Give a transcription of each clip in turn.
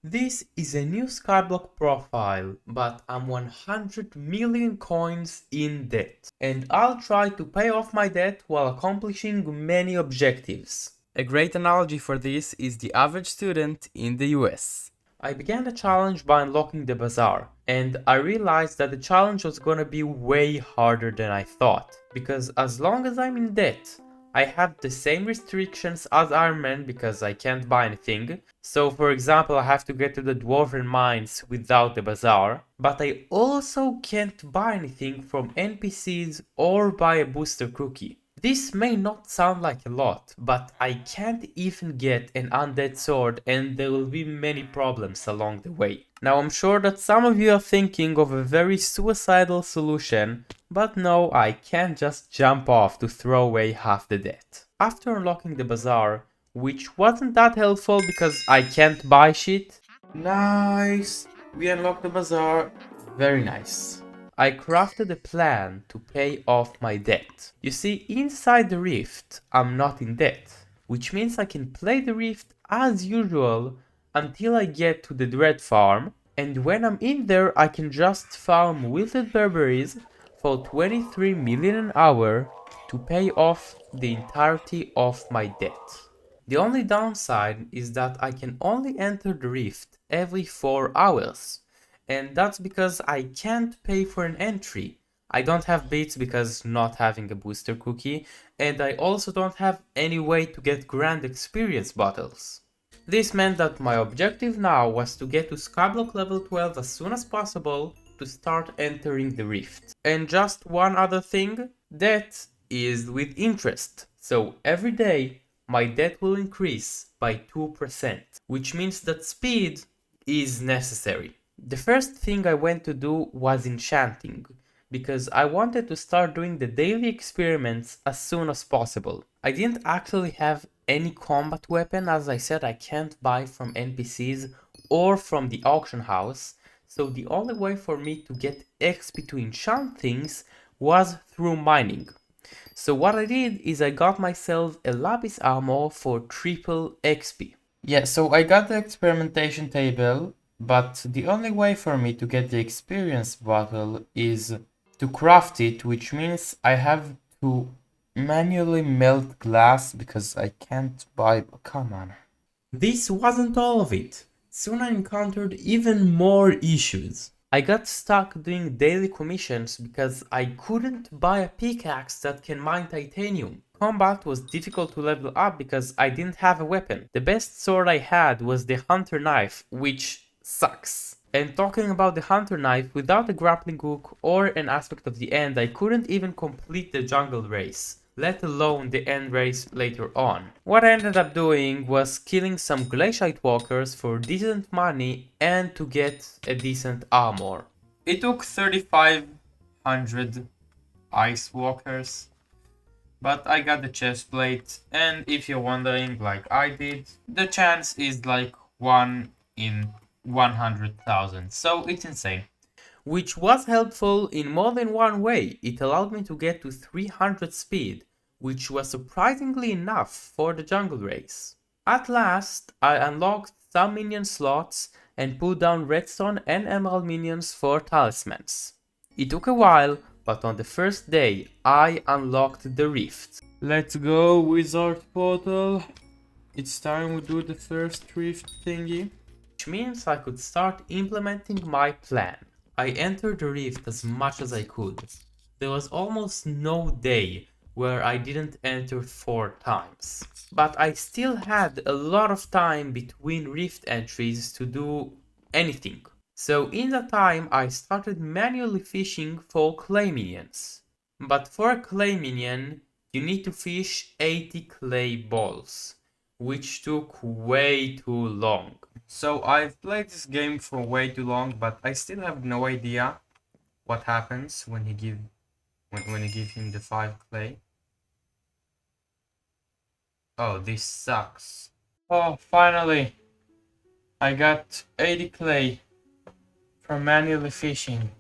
This is a new Skyblock profile, but I'm 100 million coins in debt. And I'll try to pay off my debt while accomplishing many objectives. A great analogy for this is the average student in the US. I began the challenge by unlocking the bazaar, and I realized that the challenge was gonna be way harder than I thought, because as long as I'm in debt, I have the same restrictions as Iron Man because I can't buy anything. So for example, I have to get to the Dwarven Mines without the bazaar, but I also can't buy anything from NPCs or buy a booster cookie. This may not sound like a lot, but I can't even get an undead sword and there will be many problems along the way. Now I'm sure that some of you are thinking of a very suicidal solution, but no, I can't just jump off to throw away half the debt. After unlocking the bazaar, which wasn't that helpful because I can't buy shit. Nice! We unlocked the bazaar. Very nice. I crafted a plan to pay off my debt. You see, inside the rift, I'm not in debt, which means I can play the rift as usual until I get to the Dread Farm, and when I'm in there I can just farm wilted berberries for 23 million an hour to pay off the entirety of my debt. The only downside is that I can only enter the rift every 4 hours, and that's because I can't pay for an entry. I don't have bits because not having a booster cookie, and I also don't have any way to get grand experience bottles. This meant that my objective now was to get to Skyblock level 12 as soon as possible to start entering the rift. And just one other thing, debt is with interest. So every day my debt will increase by 2%, which means that speed is necessary. The first thing I went to do was enchanting, because I wanted to start doing the daily experiments as soon as possible. I didn't actually have any combat weapon, as I said I can't buy from NPCs or from the auction house, so the only way for me to get XP to enchant things was through mining. So what I did is I got myself a lapis armor for triple XP. Yeah, so I got the experimentation table, but the only way for me to get the experience bottle is to craft it, which means I have to manually melt glass because I can't buy... Come on. This wasn't all of it. Soon I encountered even more issues. I got stuck doing daily commissions because I couldn't buy a pickaxe that can mine titanium. Combat was difficult to level up because I didn't have a weapon. The best sword I had was the hunter knife, which sucks. And talking about the hunter knife, without a grappling hook or an aspect of the end, I couldn't even complete the jungle race, let alone the end race later on. What I ended up doing was killing some glaciate walkers for decent money and to get a decent armor. It took 3,500 ice walkers, but I got the chest plate, and if you're wondering like I did, the chance is like 1 in 100,000, so it's insane. Which was helpful in more than one way. It allowed me to get to 300 speed, which was surprisingly enough for the jungle race. At last, I unlocked some minion slots and put down redstone and emerald minions for talismans. It took a while, but on the first day, I unlocked the rift. Let's go, wizard portal. It's time we do the first rift thingy. Which means I could start implementing my plan. I entered the rift as much as I could. There was almost no day where I didn't enter 4 times. But I still had a lot of time between rift entries to do anything. So in that time I started manually fishing for clay minions. But for a clay minion you need to fish 80 clay balls, which took way too long. So I've played this game for way too long, but I still have no idea what happens when you give him the 5 clay. Oh, this sucks. Oh, finally! I got 80 clay from manually fishing,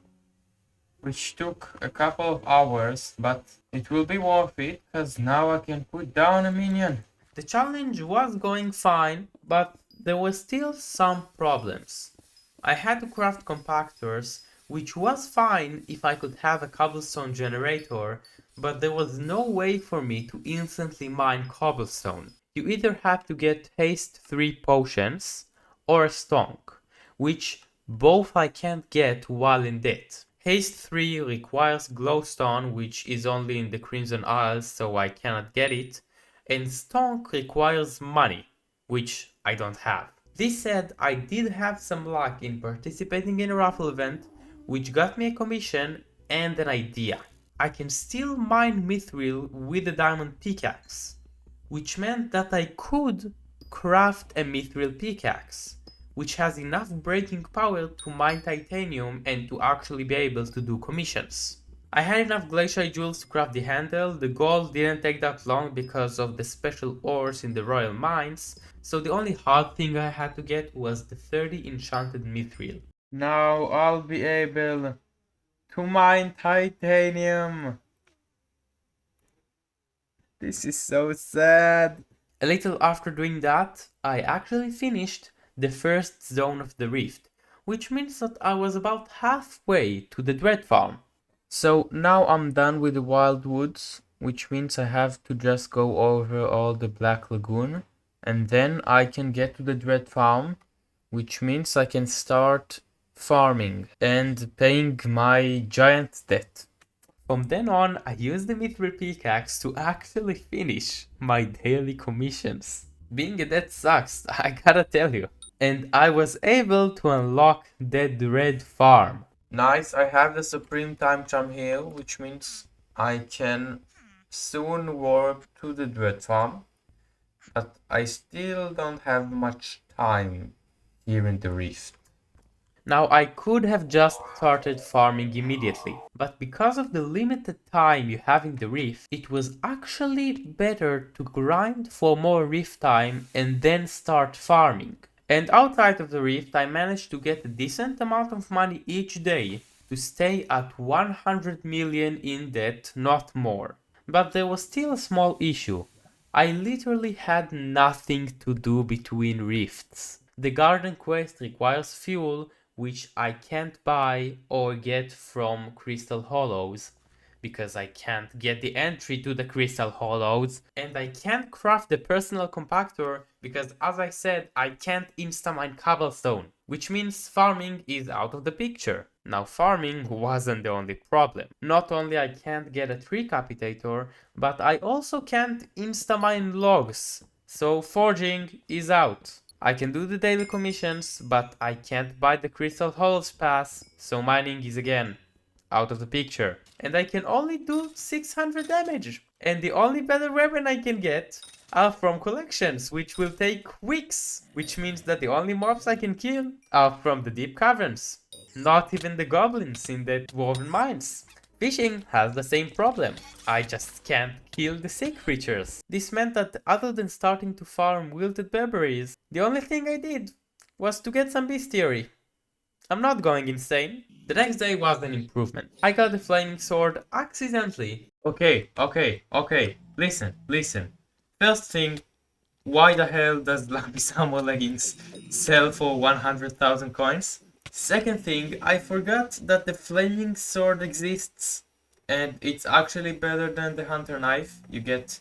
which took a couple of hours, but it will be worth it, because now I can put down a minion. The challenge was going fine, but there were still some problems. I had to craft compactors, which was fine if I could have a cobblestone generator, but there was no way for me to instantly mine cobblestone. You either had to get haste 3 potions or a stonk, which both I can't get while in debt. Haste 3 requires glowstone, which is only in the Crimson Isles, so I cannot get it, and stonk requires money, which I don't have. This said, I did have some luck in participating in a raffle event, which got me a commission and an idea. I can still mine mithril with a diamond pickaxe, which meant that I could craft a mithril pickaxe, which has enough breaking power to mine titanium and to actually be able to do commissions. I had enough glacial jewels to craft the handle, the gold didn't take that long because of the special ores in the royal mines, so the only hard thing I had to get was the 30 enchanted mithril. Now I'll be able to mine titanium. This is so sad. A little after doing that, I actually finished the first zone of the rift, which means that I was about halfway to the Dread Farm. So now I'm done with the Wild Woods, which means I have to just go over all the Black Lagoon, and then I can get to the Dread Farm, which means I can start farming and paying my giant debt. From then on, I used the mithril pickaxe to actually finish my daily commissions. Being a debt sucks, I gotta tell you. And I was able to unlock the Dread Farm. Nice, I have the Supreme Time Charm here, which means I can soon warp to the Dread Farm. But I still don't have much time here in the Rift. Now I could have just started farming immediately, but because of the limited time you have in the Rift, it was actually better to grind for more Rift time and then start farming. And outside of the Rift, I managed to get a decent amount of money each day to stay at 100 million in debt, not more. But there was still a small issue. I literally had nothing to do between rifts. The garden quest requires fuel, which I can't buy or get from Crystal Hollows, because I can't get the entry to the Crystal Hollows, and I can't craft the personal compactor because, as I said, I can't insta-mine cobblestone, which means farming is out of the picture. Now farming wasn't the only problem. Not only I can't get a tree capitator, but I also can't insta-mine logs, so forging is out. I can do the daily commissions, but I can't buy the Crystal Hollows pass, so mining is again out of the picture. And I can only do 600 damage. And the only better weapon I can get are from collections, which will take weeks. Which means that the only mobs I can kill are from the deep caverns. Not even the goblins in the dwarven mines. Fishing has the same problem. I just can't kill the sea creatures. This meant that other than starting to farm wilted berries, the only thing I did was to get some bestiary. I'm not going insane. The next day was an improvement. I got the flaming sword accidentally. Okay. Listen. First thing, why the hell does Lumpy Summer Leggings sell for 100,000 coins? Second thing, I forgot that the flaming sword exists, and it's actually better than the hunter knife. You get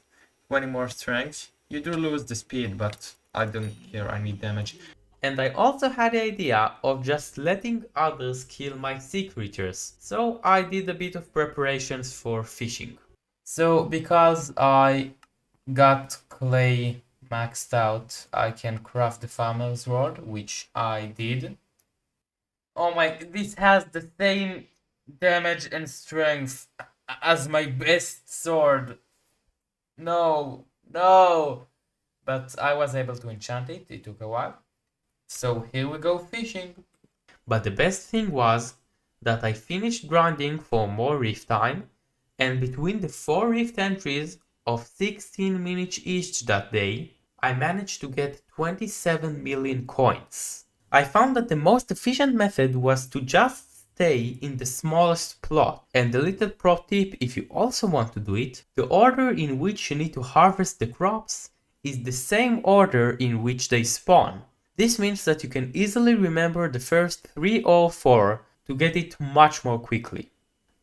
20 more strength. You do lose the speed, but I don't care, I need damage. And I also had the idea of just letting others kill my sea creatures, so I did a bit of preparations for fishing. So because I got clay maxed out, I can craft the farmer's rod, which I did. Oh my, this has the same damage and strength as my best sword. No. But I was able to enchant it, it took a while. So here we go fishing. But the best thing was that I finished grinding for more rift time, and between the 4 rift entries of 16 minutes each that day, I managed to get 27 million coins. I found that the most efficient method was to just stay in the smallest plot. And a little pro tip, if you also want to do it, the order in which you need to harvest the crops is the same order in which they spawn. This means that you can easily remember the first 3 or 4 to get it much more quickly.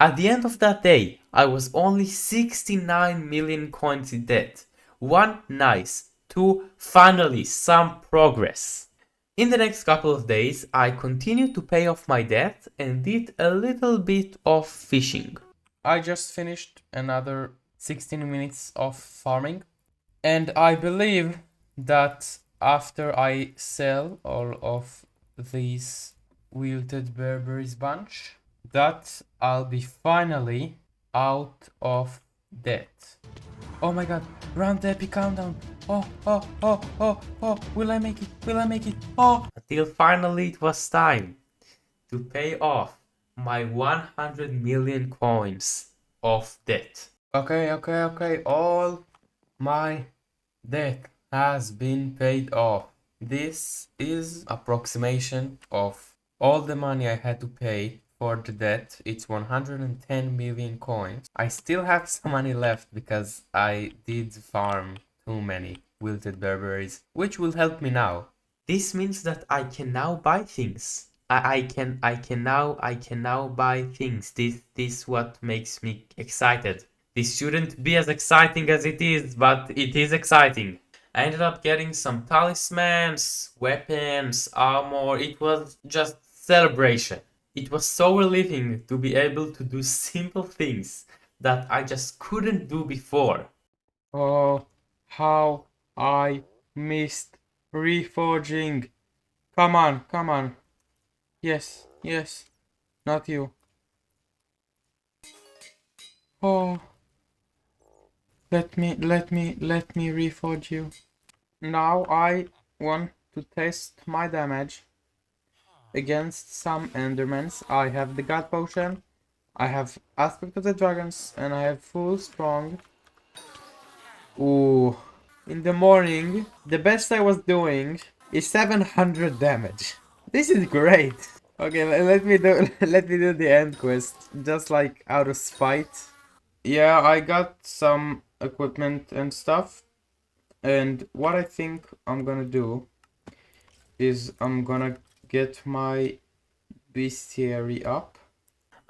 At the end of that day, I was only 69 million coins in debt. 1, nice. 2, finally some progress. In the next couple of days, I continued to pay off my debt and did a little bit of fishing. I just finished another 16 minutes of farming, and I believe that after I sell all of these wilted berberries bunch, that I'll be finally out of debt. Oh my god, round the epic countdown. Oh, will I make it? Will I make it? Oh! Until finally it was time to pay off my 100 million coins of debt. Okay, all my debt has been paid off. This is approximation of all the money I had to pay for the debt. It's 110 million coins. I still have some money left because I did farm too many wilted berberries, which will help me now. This means that I can now buy things. I can now buy things. This what makes me excited. This shouldn't be as exciting as it is, but it is exciting. I ended up getting some talismans, weapons, armor. It was just celebration. It was so relieving to be able to do simple things that I just couldn't do before. Oh, how I missed reforging. Come on. Yes, not you. Oh, let me reforge you. Now I want to test my damage against some endermans. I have the god potion, I have aspect of the dragons, and I have full strong. Ooh, in the morning, the best I was doing is 700 damage. This is great. Okay, let me do let me do the end quest, just like out of spite. Yeah, I got some equipment and stuff, and what I think I'm gonna do is I'm gonna get my bestiary up.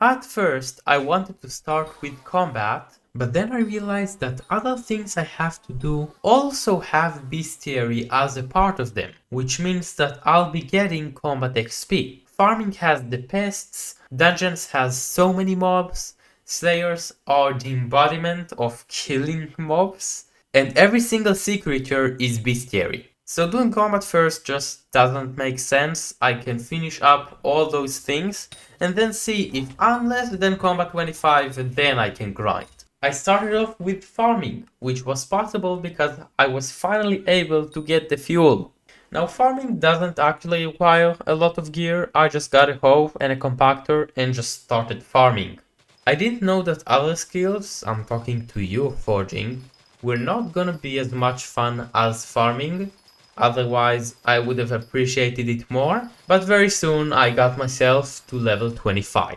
At first, I wanted to start with combat, but then I realized that other things I have to do also have bestiary as a part of them, which means that I'll be getting combat XP. Farming has the pests, dungeons has so many mobs, slayers are the embodiment of killing mobs, and every single sea creature is bestiary. So doing combat first just doesn't make sense. I can finish up all those things and then see if I'm less than combat 25, then I can grind. I started off with farming, which was possible because I was finally able to get the fuel. Now farming doesn't actually require a lot of gear. I just got a hoe and a compactor and just started farming. I didn't know that other skills, I'm talking to you forging, were not gonna be as much fun as farming. Otherwise, I would have appreciated it more, but very soon I got myself to level 25.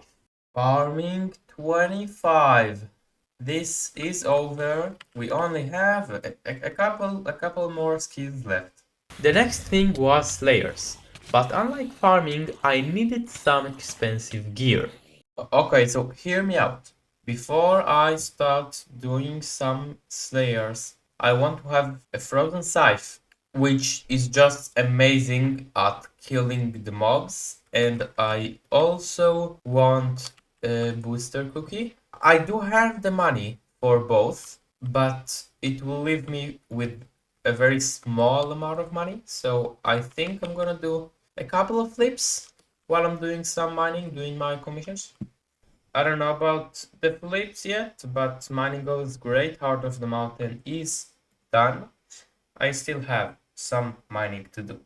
Farming 25. This is over. We only have a couple more skills left. The next thing was slayers, but unlike farming, I needed some expensive gear. Okay, so hear me out. Before I start doing some slayers, I want to have a frozen scythe, which is just amazing at killing the mobs, and I also want a booster cookie. I do have the money for both, but it will leave me with a very small amount of money, so I think I'm gonna do a couple of flips while I'm doing some mining, doing my commissions. I don't know about the flips yet, but mining goes great. Heart of the Mountain is done. I still have some mining to do.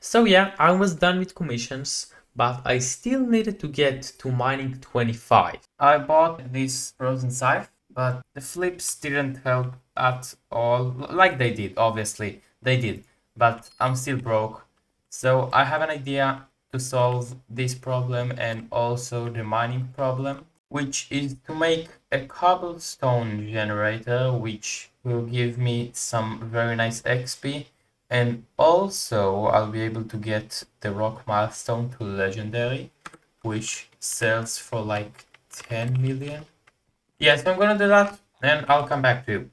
So yeah, I was done with commissions, but I still needed to get to mining 25. I bought this frozen scythe, but the flips didn't help at all. Like they did, obviously. They did. But I'm still broke. So I have an idea to solve this problem and also the mining problem, which is to make a cobblestone generator, which will give me some very nice XP, And also I'll be able to get the rock milestone to legendary, which sells for like 10 million. Yes, I'm gonna do that and I'll come back to you.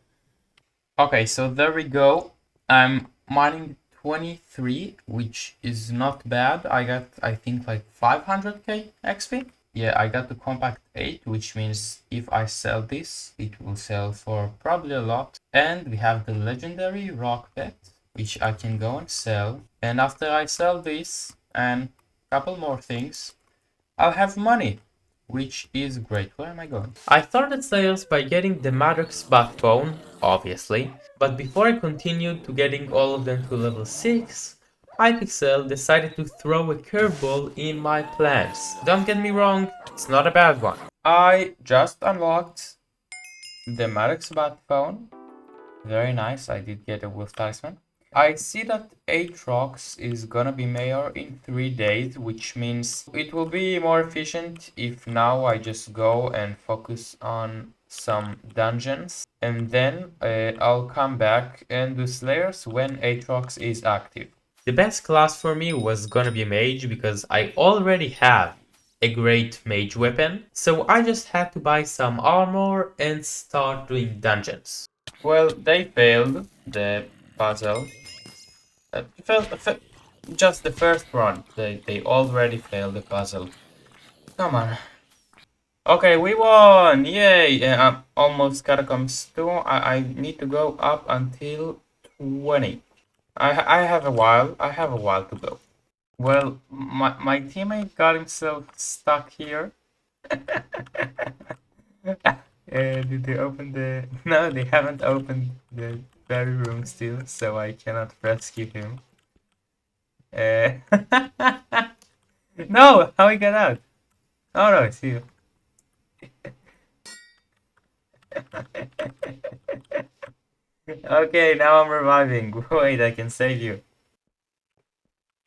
Okay, so there we go. I'm mining 23, which is not bad. I got, I think, like 500k XP. Yeah, I got the compact 8, which means if I sell this, it will sell for probably a lot. And we have the legendary rock pet, which I can go and sell. And after I sell this and a couple more things, I'll have money, which is great. Where am I going? I started sales by getting the Maddox backbone, obviously, but before I continued to getting all of them to level 6, Hypixel decided to throw a curveball in my plans. Don't get me wrong, it's not a bad one. I just unlocked the Maddox backbone. Very nice, I did get a wolf talisman. I see that Aatrox is gonna be mayor in 3 days, which means it will be more efficient if now I just go and focus on some dungeons. And then I'll come back and do slayers when Aatrox is active. The best class for me was gonna be mage because I already have a great mage weapon. So I just had to buy some armor and start doing dungeons. Well, they failed the puzzle. Just the first run. They already failed the puzzle. Come on. Okay, we won! Yay! Almost catacombs 2. I need to go up until 20. I have a while. I have a while to go. Well, my teammate got himself stuck here. Did they open the... No, they haven't opened the berry room still, so I cannot rescue him. No! How he got out? Oh no, it's you. Okay, now I'm reviving. Wait, I can save you.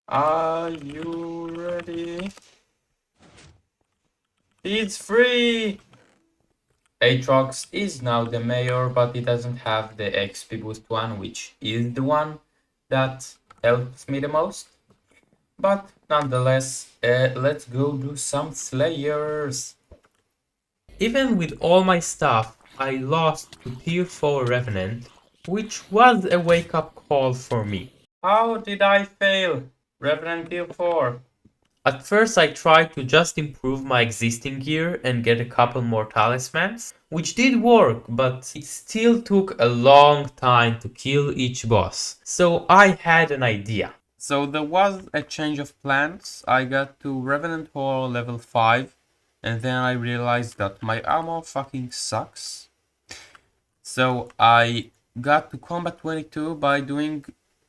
Are you ready? It's free! Aatrox is now the mayor, but he doesn't have the XP boost one, which is the one that helps me the most. But nonetheless, let's go do some slayers. Even with all my stuff, I lost to tier 4 Revenant, which was a wake-up call for me. How did I fail? Revenant tier 4. At first I tried to just improve my existing gear and get a couple more talismans, which did work, but it still took a long time to kill each boss. So I had an idea. So there was a change of plans. I got to Revenant Horror level 5, and then I realized that my armor fucking sucks. So I got to Combat 22 by doing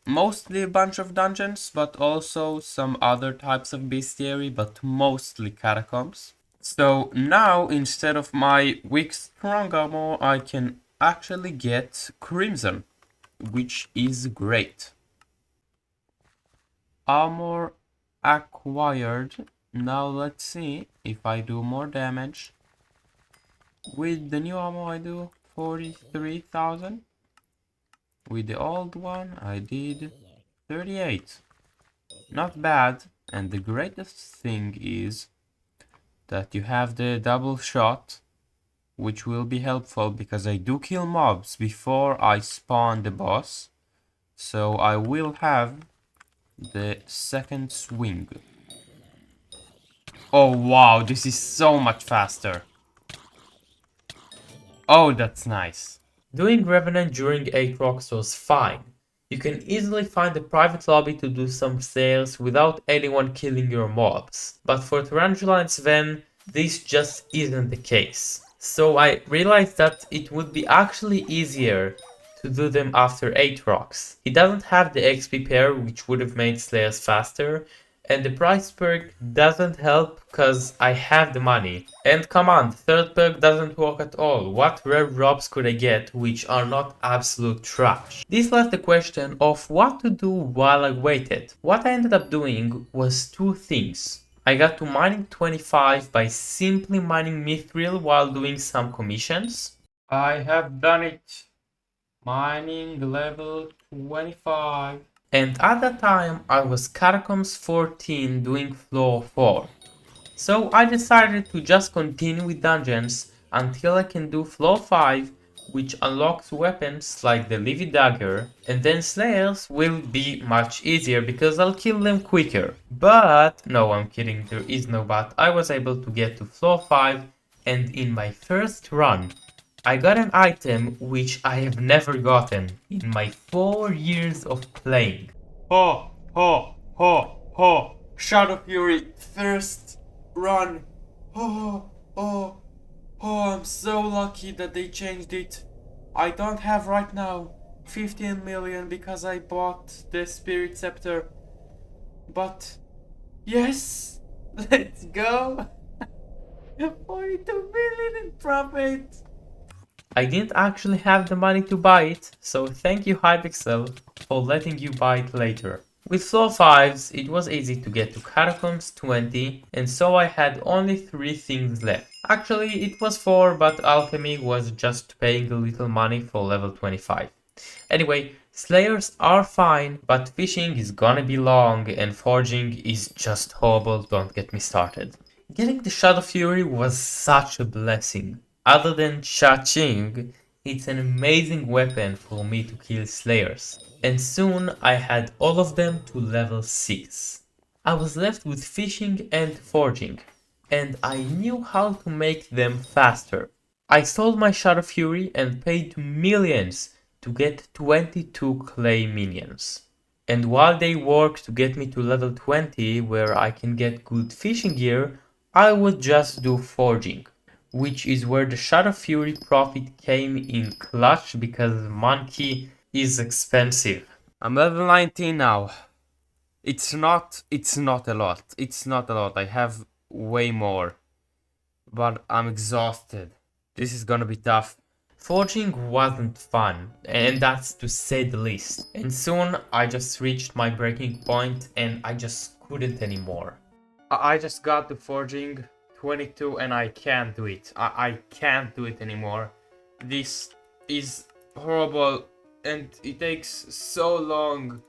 mostly a bunch of dungeons, but also some other types of bestiary, but mostly catacombs. So now, instead of my weak strong armor, I can actually get Crimson, which is great. Armor acquired. Now let's see if I do more damage. With the new armor I do 43,000. With the old one I did 38. Not bad. And the greatest thing is that you have the double shot, which will be helpful because I do kill mobs before I spawn the boss. So I will have the second swing. Oh wow, this is so much faster. Oh, that's nice. Doing Revenant during Aatrox was fine. You can easily find a private lobby to do some sales without anyone killing your mobs. But for Tarantula and Sven, this just isn't the case. So I realized that it would be actually easier to do them after Aatrox. He doesn't have the XP pair, which would have made slayers faster, and the price perk doesn't help cause I have the money. And come on, the third perk doesn't work at all. What rare drops could I get which are not absolute trash? This left the question of what to do while I waited. What I ended up doing was two things. I got to mining 25 by simply mining Mithril while doing some commissions. I have done it. Mining level 25. And at that time I was Catacombs 14 doing floor 4. So I decided to just continue with dungeons until I can do floor 5, which unlocks weapons like the Livy Dagger, and then Slayers will be much easier because I'll kill them quicker. But, no, I'm kidding, there is no but. I was able to get to floor 5, and in my first run I got an item which I have never gotten in my 4 years of playing. Ho, ho, ho, ho. Shadow Fury, first run. Oh, oh, oh, I'm so lucky that they changed it. I don't have right now 15 million because I bought the Spirit Scepter. But, yes, let's go. 42 million in profit. I didn't actually have the money to buy it, so thank you Hypixel for letting you buy it later. With floor 5s, it was easy to get to Catacombs 20, and so I had only 3 things left. Actually, it was 4, but Alchemy was just paying a little money for level 25. Anyway, Slayers are fine, but fishing is gonna be long, and forging is just horrible, don't get me started. Getting the Shadow Fury was such a blessing. Other than Cha-Ching, it's an amazing weapon for me to kill Slayers. And soon I had all of them to level 6. I was left with fishing and forging, and I knew how to make them faster. I sold my Shadow Fury and paid millions to get 22 clay minions. And while they work to get me to level 20 where I can get good fishing gear, I would just do forging, which is where the Shadow Fury profit came in clutch because Monkey is expensive. I'm level 19 now. It's not a lot. It's not a lot. I have way more. But I'm exhausted. This is gonna be tough. Forging wasn't fun, and that's to say the least. And soon I just reached my breaking point and I just couldn't anymore. I just got to forging 22 and I can't do it. I can't do it anymore. This is horrible and it takes so long.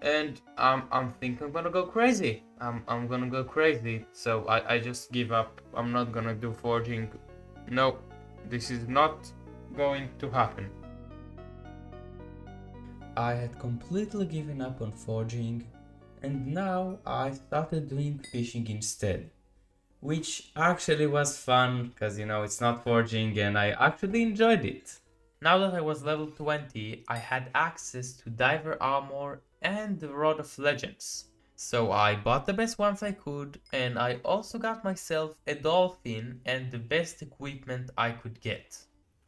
And I'm thinking I'm gonna go crazy. I'm gonna go crazy. So I just give up. I'm not gonna do forging. No, this is not going to happen. I had completely given up on forging, and now I started doing fishing instead. Which actually was fun, because it's not forging and I actually enjoyed it. Now that I was level 20, I had access to Diver Armor and the Rod of Legends. So I bought the best ones I could, and I also got myself a dolphin and the best equipment I could get.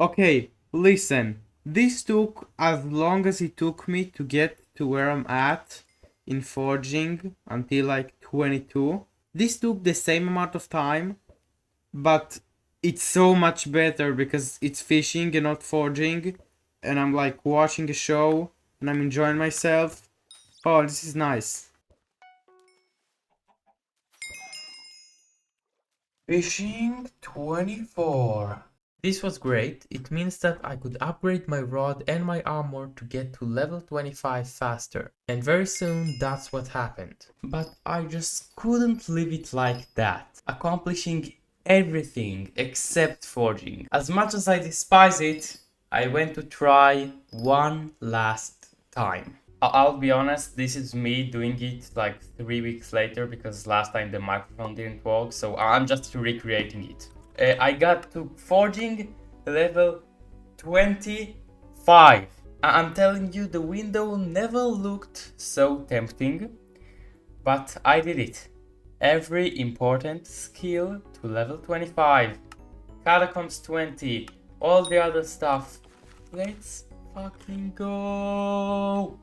Okay, listen. This took as long as it took me to get to where I'm at in forging until like 22. This took the same amount of time, but it's so much better because it's fishing and not forging, and I'm like watching a show and I'm enjoying myself. Oh, this is nice. Fishing 24. This was great. It means that I could upgrade my rod and my armor to get to level 25 faster. And very soon that's what happened. But I just couldn't leave it like that, accomplishing everything except forging. As much as I despise it, I went to try one last time. I'll be honest, this is me doing it like 3 weeks later because last time the microphone didn't work, so I'm just recreating it. I got to forging level 25. I'm telling you, the window never looked so tempting, but I did it. Every important skill to level 25. Catacombs 20, all the other stuff. Let's fucking go!